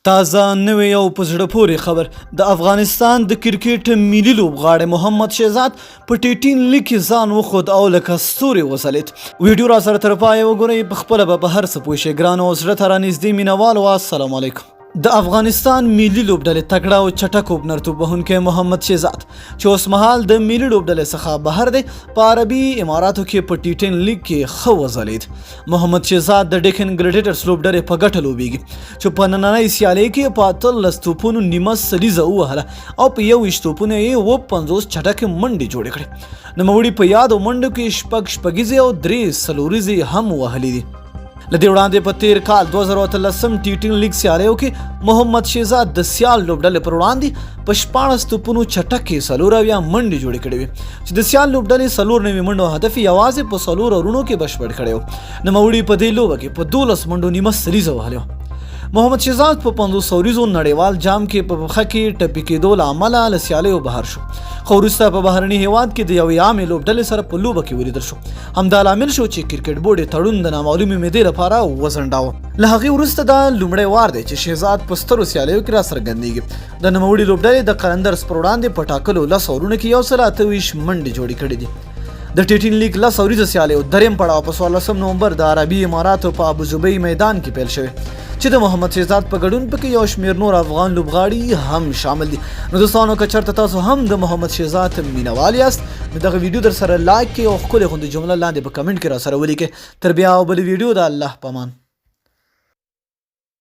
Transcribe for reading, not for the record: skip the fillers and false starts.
تازه نوې او په زړه پورې خبر د افغانستان د کرکټ ملي لوبغاړی محمد شهزاد په ټي-10 لیګ کې ځان وښود او لکه ستوری وځلید. ویډیو را سره تر پایه وګورئ، په خپله به په هر څه پوه شئ. ګرانو او زړه ته رانږدې مینوالو، السلام علیکم. د افغانستان ملي لوبډلې تکړه او چټک اوپنر توپ وهونکی محمد شهزاد چې اوس مهال د ملي لوبډلې څخه بهر دی، په عربي اماراتو کې په ټي-10 لیګ کې ښه وځلید. محمد شهزاد د ډیکن ګلیډیټرز لوبډلې په ګټه لوبیږي چې په نننۍ سیالۍ کې په 18 توپونو نیمه سلیزه ووهله او په 21 توپونو یې 50 چټکې منډې جوړې کړې. نوموړي په یادو منډو کې شپږیزې او 3 څلوریزې هم وهلې دي. له دې وړاندې په تیر کال 2013 ټي-10 لیګ سیالیو کې محمد شهزاد د سیال لوبډلې پر وړاندې په 14 توپونو چټکې 4 منډې جوړې کړې وې چې د سیال لوبډلې 4 منډو هدف یوازې په 4 رونو کې بشپړ کړی و. نوموړي په دې لوبه کې په 12 منډو نیمه سلیزه وهلې وه. محمد شهزاد په 500 اوریزو نړیوال جام کې په پښه کې ټپي کېدو له امله له سیالیو بهر شو، خو وروسته په بهرني هیواد کې د یوې عامې لوبډلې سره په لوبه کې ولیدل شو. همدا لامل شو چې کرکټ بورډ یې تړون د نامعلومې مودې لپاره وځنډاوه. له هغې وروسته دا لومړی وار دی چې شهزاد په سترو سیالیو کې راڅرګندېږي. د نوموړي لوبډلې د قلندرز پر وړاندې په ټاکلو 10 اورونو کې 128 منډې جوړې کړې دي. د ټي-10 لیګ 10 اوریزه سیالیو دریم پړاو په 16 نومبر د عربي اماراتو په ابوظبي میدان کې پیل شوی چې د محمد شهزاد په ګډون پکې یو شمېر نور افغان لوبغاړي هم شامل دي. نو دوستانو، که چېرته تاسو هم د محمد شهزاد مینوال یاست، نو دغه ویډیو در سره لایک کړئ او ښکلې غوندې جمله لاندې په کمنټ کې را سره ولیکئ. تر بیا او بلې ویډیو، د الله په امان.